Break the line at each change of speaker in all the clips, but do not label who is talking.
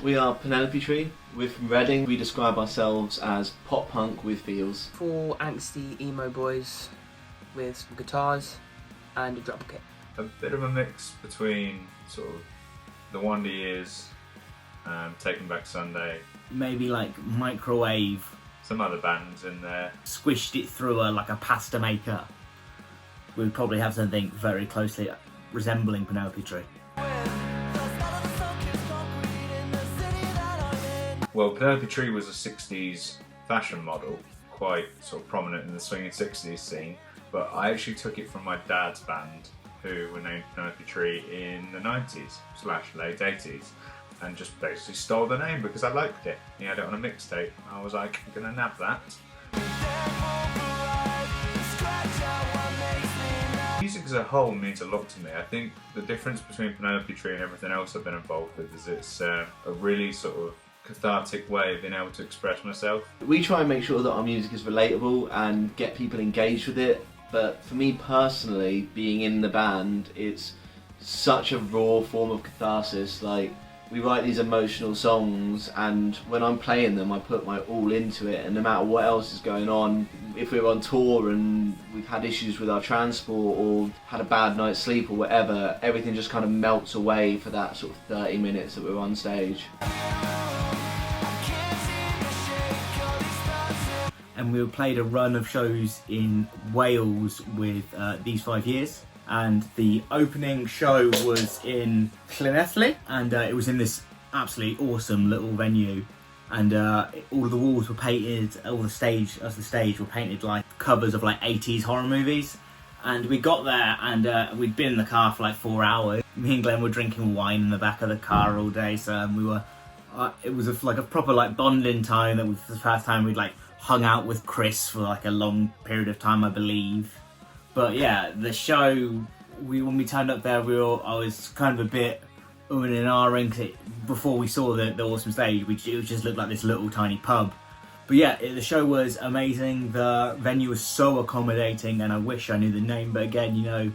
We are Penelope Tree. We're from Reading. We describe ourselves as pop punk with feels.
4 angsty emo boys with some guitars and a drum kit.
A bit of a mix between sort of the Wonder Years, Taking Back Sunday.
Maybe like Microwave.
Some other bands in there.
Squished it through like a pasta maker. We would probably have something very closely resembling Penelope Tree.
Well, Penelope Tree was a 60s fashion model, quite sort of prominent in the swinging 60s scene, but I actually took it from my dad's band, who were named Penelope Tree in the 90s/late 80s, and just basically stole the name because I liked it. He had it on a mixtape. I was like, I'm gonna nab that. Music as a whole means a lot to me. I think the difference between Penelope Tree and everything else I've been involved with is it's a really sort of cathartic way of being able to express myself.
We try and make sure that our music is relatable and get people engaged with it, but for me personally, being in the band, it's such a raw form of catharsis. Like, we write these emotional songs, and when I'm playing them, I put my all into it, and no matter what else is going on, if we're on tour and we've had issues with our transport or had a bad night's sleep or whatever, everything just kind of melts away for that sort of 30 minutes that we're on stage.
And we played a run of shows in Wales with These 5 Years, and the opening show was in Llanelli, and it was in this absolutely awesome little venue, and all of the walls were painted, the stage were painted like covers of like 80s horror movies. And we got there, and we'd been in the car for like 4 hours. Me and Glenn were drinking wine in the back of the car all day, so we were it was like a proper like bonding time. That was the first time we'd like hung out with Chris for like a long period of time, I believe. But yeah, the show, when we turned up there, I was kind of a bit and ahhing before we saw the awesome stage. It just looked like this little tiny pub. But yeah, the show was amazing. The venue was so accommodating, and I wish I knew the name, but again, you know,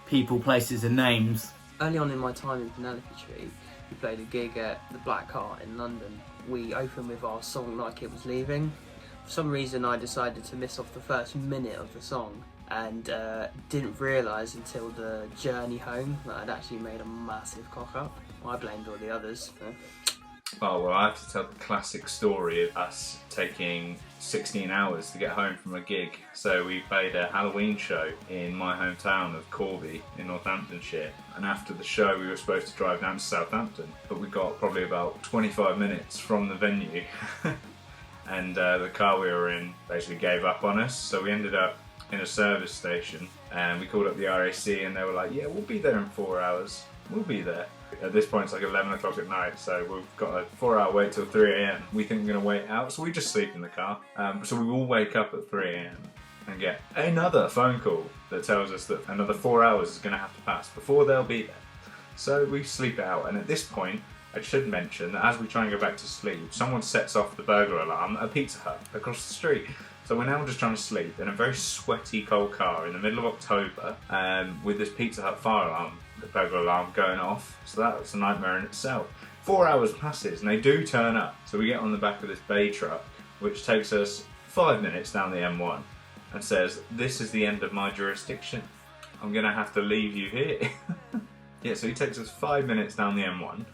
people, places and names.
Early on in my time in Penelope Tree, we played a gig at the Black Heart in London. We opened with our song Like It Was Leaving. For some reason I decided to miss off the first minute of the song, and didn't realise until the journey home that I'd actually made a massive cock up. I blamed all the others.
Oh, well, I have to tell the classic story of us taking 16 hours to get home from a gig. So we played a Halloween show in my hometown of Corby in Northamptonshire, and after the show we were supposed to drive down to Southampton, but we got probably about 25 minutes from the venue and the car we were in basically gave up on us, so we ended up in a service station, and we called up the RAC, and they were like, yeah, we'll be there in 4 hours, we'll be there. At this point it's like 11 o'clock at night, so we've got a 4-hour wait till 3 AM. We think we're going to wait out, so we just sleep in the car. So we all wake up at 3 AM and get another phone call that tells us that another 4 hours is going to have to pass before they'll be there. So we sleep it out, and at this point I should mention that as we try and go back to sleep, someone sets off the burglar alarm at a Pizza Hut across the street. So we're now just trying to sleep in a very sweaty, cold car in the middle of October, with this Pizza Hut fire alarm, the burglar alarm, going off. So that's a nightmare in itself. 4 hours passes and they do turn up. So we get on the back of this bay truck, which takes us 5 minutes down the M1 and says, this is the end of my jurisdiction. I'm going to have to leave you here. Yeah, so he takes us 5 minutes down the M1,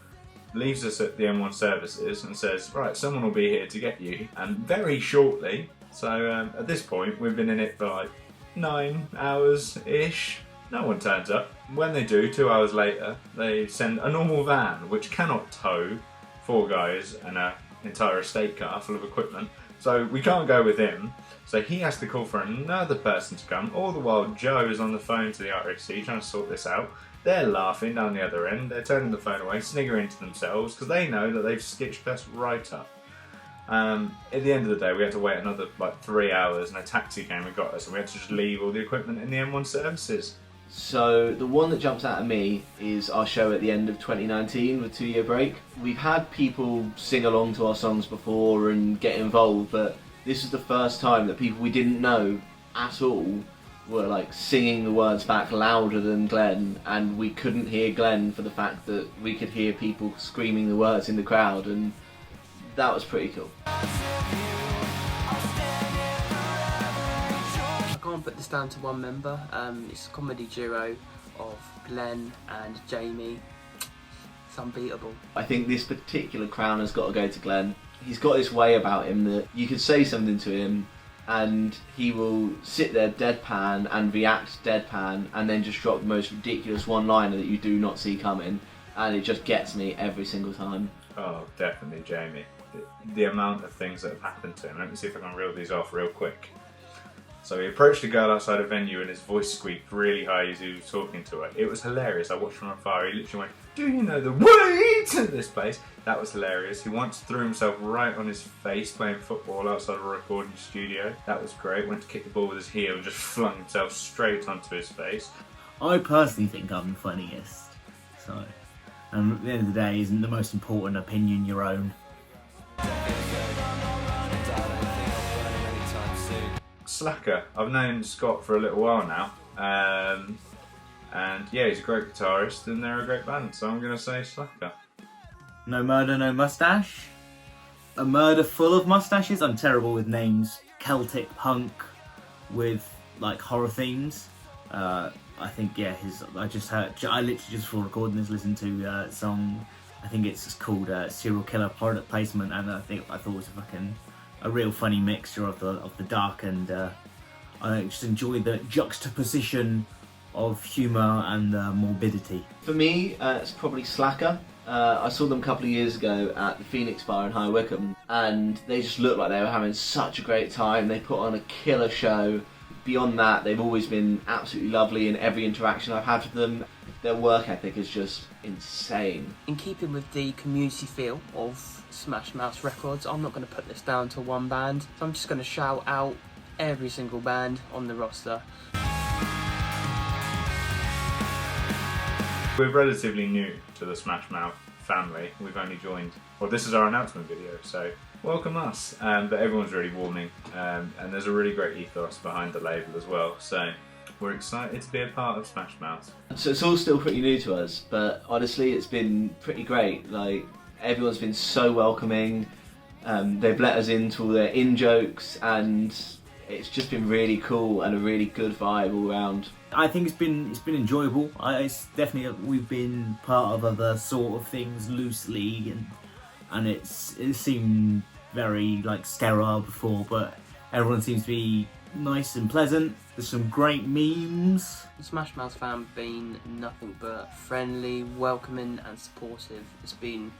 leaves us at the M1 services and says, right, someone will be here to get you, and very shortly. So at this point we've been in it for like 9 hours-ish. No one turns up. When they do, 2 hours later, they send a normal van which cannot tow 4 guys and an entire estate car full of equipment. So we can't go with him. So he has to call for another person to come. All the while Joe is on the phone to the RAC trying to sort this out. They're laughing down the other end. They're turning the phone away, sniggering to themselves because they know that they've stitched us right up. At the end of the day, we had to wait another like 3 hours, and a taxi came and got us, and we had to just leave all the equipment in the M1 services.
So the one that jumps out at me is our show at the end of 2019 with 2 Year Break. We've had people sing along to our songs before and get involved, but this is the first time that people we didn't know at all were like singing the words back louder than Glenn, and we couldn't hear Glenn for the fact that we could hear people screaming the words in the crowd, and that was pretty cool.
I can't put this down to one member. It's a comedy duo of Glenn and Jamie. It's unbeatable.
I think this particular crown has got to go to Glenn. He's got this way about him that you could say something to him and he will sit there deadpan and react deadpan and then just drop the most ridiculous one-liner that you do not see coming, and it just gets me every single time.
Oh, definitely Jamie. The amount of things that have happened to him. Let me see if I can reel these off real quick. So he approached a girl outside a venue and his voice squeaked really high as he was talking to her. It was hilarious. I watched from afar. He literally went, "Do you know the way to this place?" That was hilarious. He once threw himself right on his face playing football outside a recording studio. That was great. Went to kick the ball with his heel and just flung himself straight onto his face.
I personally think I'm the funniest. So, at the end of the day, isn't the most important opinion your own?
Slacker. I've known Scott for a little while now, and yeah, he's a great guitarist and they're a great band, so I'm going to say Slacker.
No murder, no mustache. A murder full of mustaches. I'm terrible with names. Celtic punk with like horror themes. I think I literally just before recording this listened to a song. I think it's called Serial Killer Product Placement, and I thought it was a real funny mixture of the dark and I just enjoy the juxtaposition of humour and morbidity.
For me, it's probably Slacker. I saw them a couple of years ago at the Phoenix Bar in High Wycombe, and they just looked like they were having such a great time. They put on a killer show. Beyond that, they've always been absolutely lovely in every interaction I've had with them. Their work ethic is just insane.
In keeping with the community feel of Smash Mouth Records, I'm not going to put this down to one band, so I'm just going to shout out every single band on the roster.
We're relatively new to the Smash Mouth family. We've only joined, well, this is our announcement video, so welcome us. But everyone's really warming, and there's a really great ethos behind the label as well, so we're excited to be a part of Smash Mouth.
So it's all still pretty new to us, but honestly it's been pretty great. Like, everyone's been so welcoming. They've let us into all their in-jokes, and it's just been really cool and a really good vibe all around.
I think it's been enjoyable. It's definitely, we've been part of other sort of things loosely, and it seemed very like sterile before, but everyone seems to be nice and pleasant. There's some great memes.
The Smash Mouth fam have been nothing but friendly, welcoming and supportive. It's been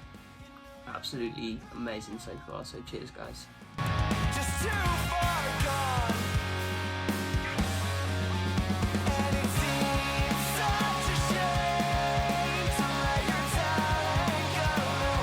absolutely amazing so far, so cheers guys. Just too far gone.